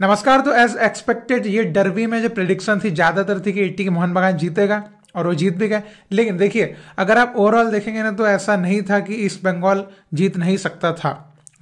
नमस्कार। तो as expected ये डर्बी में जो प्रेडिक्शन थी ज्यादातर थी कि एटी के मोहन बगान जीतेगा और वो जीत भी गए। लेकिन देखिए अगर आप ओवरऑल देखेंगे ना तो ऐसा नहीं था कि ईस्ट बंगाल जीत नहीं सकता था,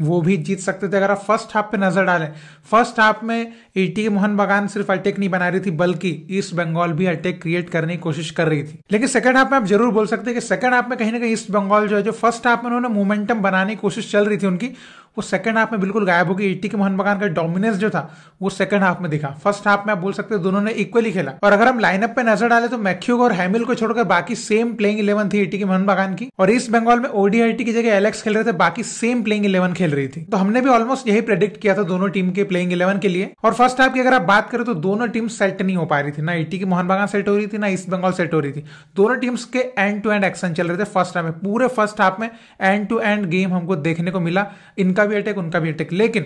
वो भी जीत सकते थे। अगर आप फर्स्ट हाफ पे नजर डालें, फर्स्ट हाफ में एटी के मोहन बगान सिर्फ अटैक नहीं बना रही थी बल्कि ईस्ट बंगाल भी अटैक क्रिएट करने की कोशिश कर रही थी। लेकिन सेकंड हाफ में आप जरूर बोल सकते हैं कि सेकंड हाफ में कहीं ना कहीं ईस्ट बंगाल जो है, जो फर्स्ट हाफ में उन्होंने मोमेंटम बनाने की कोशिश चल रही थी उनकी, वो सेकंड हाफ में बिल्कुल गायब हो गई। एटी के मोहन बगान का डोमिनेंस जो था वो सेकंड हाफ में दिखा। फर्स्ट हाफ में आप बोल सकते हैं दोनों ने इक्वली खेला। और अगर हम लाइनअप पे नजर डालें तो मैथ्यू और हैमिल को छोड़कर बाकी सेम प्लेइंग 11 थी एटी के मोहन बगान की। और ईस्ट बंगाल में ओडीआईटी की जगह एलेक्स खेल रहे थे, बाकी सेम प्लेइंग 11 खेल रही थी। तो हमने भी ऑलमोस्ट यही प्रेडिक्ट किया था दोनों टीम के प्लेइंग 11 के लिए। और फर्स्ट हाफ की अगर आप बात करें तो दोनों टीम सेट नहीं हो पा रही थी, ना एटी की मोहन बगान सेट हो रही थी ना ईस्ट बंगाल सेट हो रही थी। दोनों टीम्स के एंड टू एंड एक्शन चल रहे थे फर्स्ट हाफ में। पूरे फर्स्ट हाफ में एंड टू एंड गेम हमको देखने को मिला, इनका भी अटैक उनका भी अटैक। लेकिन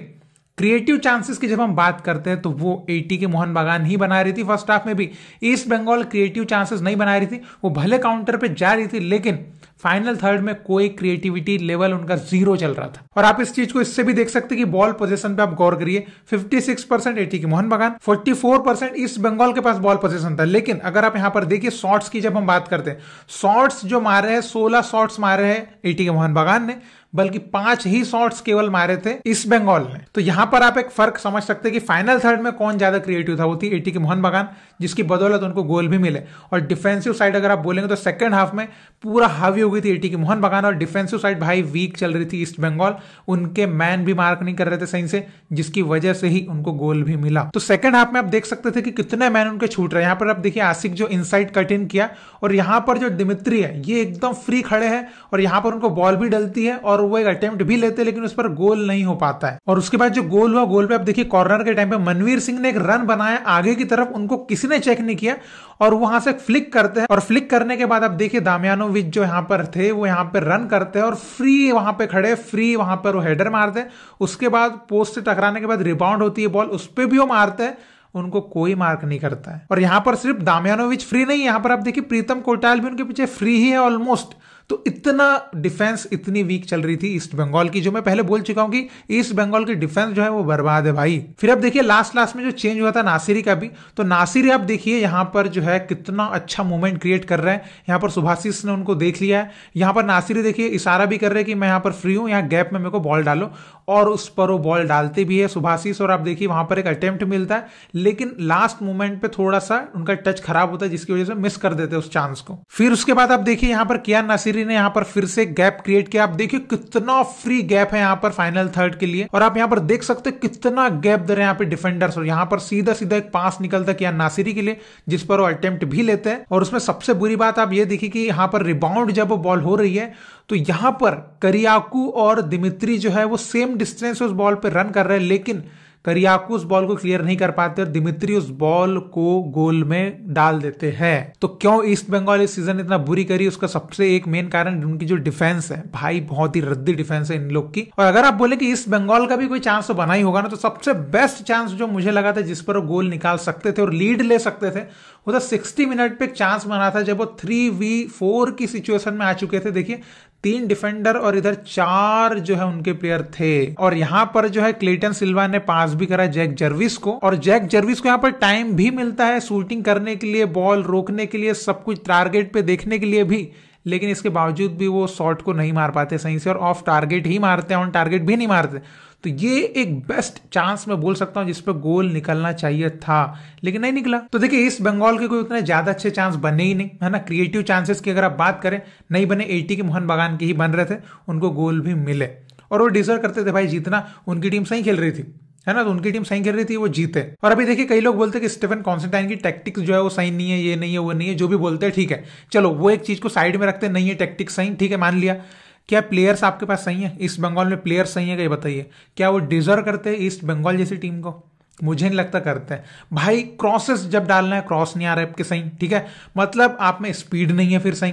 क्रिएटिव चांसेस की जब हम बात करते हैं तो वो एटी के मोहन बगान ही बना रही थी। फर्स्ट हाफ में भी ईस्ट बंगाल क्रिएटिव चांसेस नहीं बना रही थी, वो भले काउंटर पे जा रही थी लेकिन फाइनल थर्ड में कोई क्रिएटिविटी लेवल उनका जीरो चल रहा था। और आप इस चीज को इससे भी देख सकते हैं कि बॉल पोजीशन पे आप गौर करिए, 56% एटी के मोहन बगान, 44% ईस्ट बंगाल के पास बॉल पोजीशन था। लेकिन अगर आप यहां पर देखिए शॉट्स की जब हम बात करते हैं, शॉट्स जो मारे हैं 16 शॉट्स मारे हैं एटी के मोहन बगान ने, बल्कि 5 ही शॉट्स केवल मारे थे ईस्ट बंगाल ने। तो यहां पर आप एक फर्क समझ सकते हैं कि फाइनल थर्ड में कौन ज्यादा क्रिएटिव था, वो थी एटी के मोहन बगान, जिसकी बदौलत उनको गोल भी मिले। और डिफेंसिव साइड अगर आप बोलेंगे तो सेकंड हाफ में पूरा हावी हो गई थी एटी के मोहन बगान और डिफेंसिव साइड भाई वीक चल रही थी ईस्ट बंगाल। उनके मैन भी मार्क नहीं कर रहे थे सही से, जिसकी वजह से ही उनको गोल भी मिला। तो सेकंड हाफ में आप देख सकते थे कि कितने मैन उनके छूट रहे हैं। यहां पर आप देखिए आसिक जो इनसाइड कट इन किया और यहां पर जो दिमित्री है ये एकदम फ्री खड़े हैं और यहां पर उनको बॉल भी डलती है और वो एक अटेम्प्ट भी लेते लेकिन उस पर गोल नहीं हो पाता है। और उसके बाद जो गोल हुआ, गोल पे आप देखिए कॉर्नर के टाइम पे मनवीर सिंह ने एक रन बनाया आगे की तरफ, उनको किसी ने चेक नहीं किया और वहां से फ्लिक करते हैं। और फ्लिक करने के बाद आप देखिए दामियानोविच जो यहां पर थे वो यहां पर रन करते हैं और फ्री वहां पे खड़े, फ्री वहां पर वो हेडर मारते हैं। उसके बाद पोस्ट से टकराने के बाद रिबाउंड होती है बॉल, उस पर भी वो मारते हैं, उनको कोई मार्क नहीं करता है। और यहां पर सिर्फ दामियानोविच फ्री नहीं, यहां पर आप देखिए प्रीतम कोटाल भी उनके पीछे फ्री ही है ऑलमोस्ट। तो इतना डिफेंस इतनी वीक चल रही थी ईस्ट बंगाल की, जो मैं पहले बोल चुका हूं कि ईस्ट बंगाल की डिफेंस जो है वो बर्बाद है भाई। फिर अब देखिए लास्ट में जो चेंज हुआ था नासिरी का भी, तो नासिरी आप देखिए यहां पर जो है कितना अच्छा मूवमेंट क्रिएट कर रहे हैं। यहां पर सुभाषिस ने उनको देख लिया है, यहां पर नासिरी देखिए इशारा भी कर रहे हैं कि मैं यहां पर फ्री हूं, यहां गैप में मेरे को बॉल डालो, और उस पर वो बॉल डालते भी है सुभाषिस। और आप देखिए वहां पर एक अटेम्प्ट मिलता है लेकिन लास्ट मोमेंट पे थोड़ा सा उनका टच खराब होता है जिसकी वजह से मिस कर देते हैं उस चांस को। फिर उसके बाद आप देखिए यहां पर कियान नासिरी ने यहां पर फिर से गैप क्रिएट किया। आप देखिए कितना फ्री गैप है यहां पर फाइनल थर्ड के लिए, और आप यहां पर देख सकते हैं कितना गैप दे रहे हैं यहां पे डिफेंडर्स। और यहां पर सीधा सीधा एक पास निकलता है कियान नासिरी के लिए जिस पर वो अटेम्प्ट भी लेते हैं। और उसमें सबसे बुरी बात आप ये देखिए कि यहां पर रिबाउंड जब बॉल हो रही है तो यहां पर करियाकू और दिमित्री जो है वो सेम डिस्टेंस उस बॉल पे रन कर रहे हैं, लेकिन करियाकू उस बॉल को क्लियर नहीं कर पाते और दिमित्री उस बॉल को गोल में डाल देते हैं। तो क्यों ईस्ट बंगाल इस सीजन इतना बुरी करी, उसका सबसे एक मेन कारण उनकी जो डिफेंस है भाई, बहुत ही रद्दी डिफेंस है इन लोग की। और अगर आप बोले कि ईस्ट बंगाल का भी कोई चांस तो बना ही होगा ना, तो सबसे बेस्ट चांस जो मुझे लगा था जिस पर वो गोल निकाल सकते थे और लीड ले सकते थे, वो था 60 मिनट पे एक चांस बना था जब वो 3v4 की सिचुएशन में आ चुके थे। देखिए 3 डिफेंडर और इधर 4 जो है उनके प्लेयर थे, और यहां पर जो है क्लेटन सिल्वा ने पास भी करा जैक जर्विस को, और जैक जर्विस को यहां पर टाइम भी मिलता है शूटिंग करने के लिए, बॉल रोकने के लिए, सब कुछ टारगेट पे देखने के लिए भी, लेकिन इसके बावजूद भी वो शॉट को नहीं मार पाते सही से और ऑफ टारगेट ही मारते हैं, ऑन टारगेट भी नहीं मारते। तो ये एक बेस्ट चांस मैं बोल सकता हूं जिस पे गोल निकलना चाहिए था लेकिन नहीं निकला। तो देखिए ईस्ट बंगाल के कोई उतने ज्यादा अच्छे चांस बने ही नहीं, है ना। क्रिएटिव चांसेस की अगर आप बात करें नहीं बने, एटी के मोहन बगान के ही बन रहे थे, उनको गोल भी मिले और वो डिजर्व करते थे भाई जीतना। उनकी टीम सही खेल रही थी, है ना, तो उनकी टीम सही खेल रही थी, वो जीते। और अभी देखिए कई लोग बोलते हैं कि स्टीफन कॉन्स्टेंटाइन की टैक्टिक्स जो है वो सही नहीं है, ये नहीं है, वो नहीं है, जो भी बोलते हैं ठीक है, चलो वो एक चीज को साइड में रखते, नहीं है टैक्टिक्स सही, ठीक है, मान लिया। क्या प्लेयर्स आपके पास सही है ईस्ट बंगाल में, प्लेयर्स सही है क्या, बताइए, क्या वो डिजर्व करते हैं ईस्ट बंगाल जैसी टीम को? मुझे नहीं लगता करते हैं भाई। क्रॉसेस जब डालना है क्रॉस नहीं आ रहा है आपके सही, ठीक है, मतलब आप में स्पीड नहीं है फिर सही,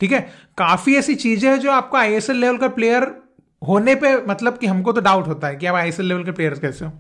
ठीक है। काफी ऐसी चीजें हैं जो आपको आईएसएल लेवल का प्लेयर होने पे मतलब कि हमको तो डाउट होता है कि आप आईएसएल लेवल के प्लेयर्स कैसे हो।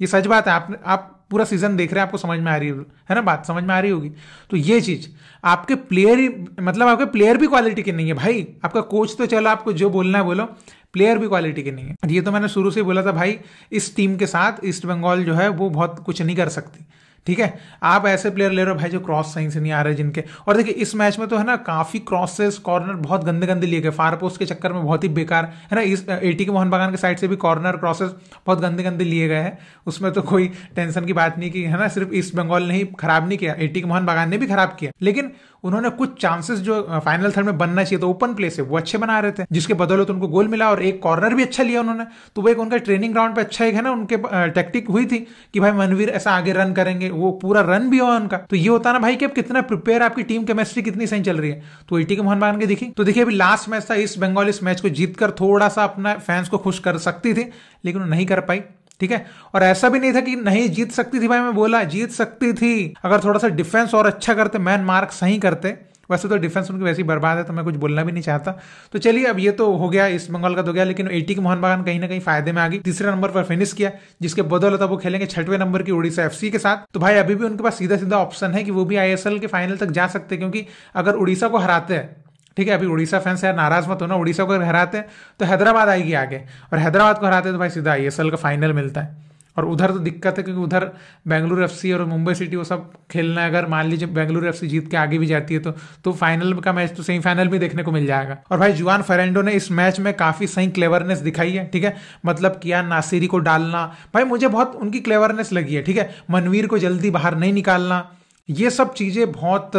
ये सच बात है, आप पूरा सीजन देख रहे हैं, आपको समझ में आ रही है ना, बात समझ में आ रही होगी। तो ये चीज आपके प्लेयर ही मतलब आपके प्लेयर भी क्वालिटी के नहीं है भाई। आपका कोच तो चलो आपको जो बोलना है बोलो, प्लेयर भी क्वालिटी के नहीं है। ये तो मैंने शुरू से बोला था भाई, इस टीम के साथ ईस्ट बंगाल जो है वो बहुत कुछ नहीं कर सकती। ठीक है, आप ऐसे प्लेयर ले रहे हो भाई जो क्रॉस सही से नहीं आ रहे जिनके, और देखिए इस मैच में तो है ना काफी क्रॉसेस कॉर्नर बहुत गंदे गंदे लिए गए, फार पोस्ट के चक्कर में बहुत ही बेकार है ना। इस एटी के मोहन बागान के साइड से भी कॉर्नर क्रॉसेस बहुत गंदे गंदे लिए गए हैं, उसमें तो कोई टेंशन की बात नहीं की है ना। सिर्फ ईस्ट बंगाल ने ही खराब नहीं किया, एटी के मोहन बागान ने भी खराब किया, लेकिन उन्होंने कुछ चांसेस जो फाइनल थर्ड में बनना चाहिए तो ओपन प्ले से वो अच्छे बना रहे थे, जिसके बदौलत उनको गोल मिला और एक कॉर्नर भी अच्छा लिया उन्होंने। तो वो एक उनका ट्रेनिंग ग्राउंड पे अच्छा एक है ना उनके टैक्टिक हुई थी कि भाई मनवीर ऐसा आगे रन करेंगे, वो पूरा रन भी हुआ उनका। तो ये होता ना भाई कि अब कितना प्रिपेयर, आपकी टीम केमिस्ट्री कितनी सही चल रही है। तो एटी के मोहन बागान की देखी तो देखिए अभी लास्ट मैच था, ईस्ट बंगाल इस मैच को जीतकर थोड़ा सा अपना फैंस को खुश कर सकती थी, लेकिन वो नहीं कर पाई। ठीक है, और ऐसा भी नहीं था कि नहीं जीत सकती थी भाई, मैं बोला जीत सकती थी अगर थोड़ा सा डिफेंस और अच्छा करते, मैन मार्क सही करते। वैसे तो डिफेंस उनकी वैसी बर्बाद है तो मैं कुछ बोलना भी नहीं चाहता। तो चलिए अब ये तो हो गया, ईस्ट बंगाल का तो गया, लेकिन एटी के मोहन बागान कहीं ना कहीं फायदे में आ गई, तीसरे नंबर पर फिनिश किया, जिसके बदौलत वो खेलेंगे 6वें नंबर की उड़ीसा एफसी के साथ। तो भाई अभी भी उनके पास सीधा सीधा ऑप्शन है कि वो भी आईएसएल के फाइनल तक जा सकते हैं, क्योंकि अगर उड़ीसा को हराते हैं, ठीक है, अभी उड़ीसा फैंस यार नाराज मत होना, उड़ीसा को अगर हराते हैं तो हैदराबाद आएगी आगे, और हैदराबाद को हराते हैं तो भाई सीधा आईएसएल का फाइनल मिलता है। और उधर तो दिक्कत है क्योंकि उधर बेंगलुरु एफसी और मुंबई सिटी वो सब खेलना है। अगर मान लीजिए बेंगलुरु एफसी जीत के आगे भी जाती है तो फाइनल का मैच तो सेमीफाइनल भी देखने को मिल जाएगा। और भाई जुआन फेरेंडो ने इस मैच में काफी सही क्लेवरनेस दिखाई है। ठीक है, मतलब कियान नासिरी को डालना, भाई मुझे बहुत उनकी क्लेवरनेस लगी है। ठीक है, मनवीर को जल्दी बाहर नहीं निकालना, ये सब चीजें बहुत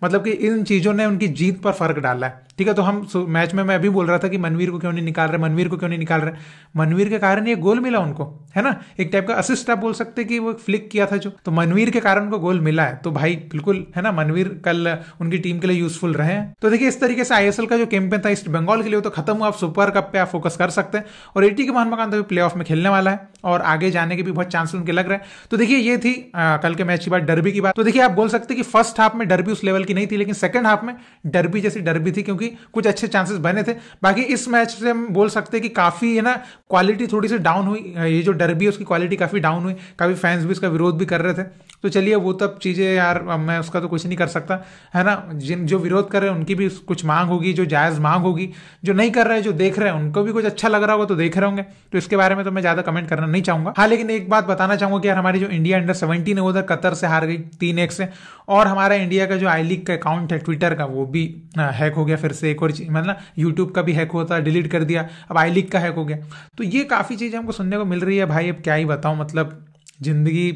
मतलब कि इन चीजों ने उनकी जीत पर फर्क डाला है। ठीक है, तो हम मैच में मैं अभी बोल रहा था कि मनवीर को क्यों नहीं निकाल रहे, मनवीर को क्यों नहीं निकाल रहे, मनवीर के कारण ये गोल मिला उनको, है ना, एक टाइप का असिस्ट आप बोल सकते हैं कि वो फ्लिक किया था जो, तो मनवीर के कारण उनको गोल मिला है। तो भाई बिल्कुल है ना, मनवीर कल उनकी टीम के लिए यूजफुल रहे हैं। तो देखिए इस तरीके से आईएसएल का जो कैंपेन था ईस्ट बंगाल के लिए तो खत्म हुआ, आप सुपर कप पे आप फोकस कर सकते हैं, और एटी के मोहन बागान तो प्ले ऑफ में खेलने वाला है और आगे जाने के भी बहुत चांसेस उनके लग रहे हैं। तो देखिए ये थी कल के मैच की बात, डर्बी की बात। तो देखिए आप बोल सकते हैं कि फर्स्ट हाफ में डर्बी उस लेवल की नहीं थी, लेकिन सेकंड हाफ में डर्बी जैसी डर्बी थी, क्योंकि कुछ अच्छे चांसेस बने थे। बाकी इस मैच से हम बोल सकते हैं कि काफी है ना क्वालिटी थोड़ी सी डाउन हुई, ये जो डर्बी है उसकी क्वालिटी काफी डाउन हुई, काफी फैंस भी इसका विरोध भी कर रहे थे। तो चलिए वो तब चीजें यार मैं उसका तो कुछ नहीं कर सकता, है ना, जिन जो विरोध कर रहे हैं उनकी भी कुछ मांग होगी, जो जायज मांग होगी, जो नहीं कर रहे हैं, जो देख रहे हैं उनको भी कुछ अच्छा लग रहा होगा तो देख रहे होंगे। तो इसके बारे में तो मैं ज्यादा कमेंट करना नहीं चाहूंगा। हाँ, लेकिन एक बात बताना चाहूंगा कि यार हमारी जो इंडिया अंडर 17 है उधर कतर से हार गई 3-1 से, और हमारा इंडिया का जो आई लीग का अकाउंट है ट्विटर का वो भी हैक हो गया फिर से, एक और मतलब यूट्यूब का भी हैक होता डिलीट कर दिया, अब आई लीग का हैक हो गया। तो ये काफी चीजें हमको सुनने को मिल रही है भाई, अब क्या ही बताऊं, मतलब जिंदगी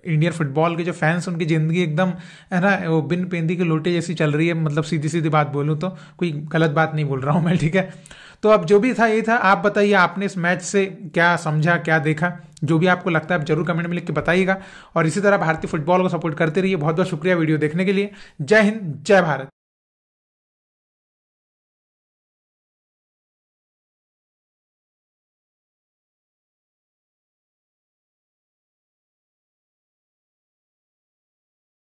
इंडियन फुटबॉल के जो फैंस उनकी जिंदगी एकदम है ना वो बिन पेंदी के लोटे जैसी चल रही है। मतलब सीधी सीधी बात बोलूं तो कोई गलत बात नहीं बोल रहा हूं मैं, ठीक है। तो अब जो भी था ये था, आप बताइए आपने इस मैच से क्या समझा, क्या देखा, जो भी आपको लगता है आप जरूर कमेंट में लिख के बताइएगा। और इसी तरह भारतीय फुटबॉल को सपोर्ट करते रहिए। बहुत बहुत शुक्रिया वीडियो देखने के लिए। जय हिंद, जय भारत।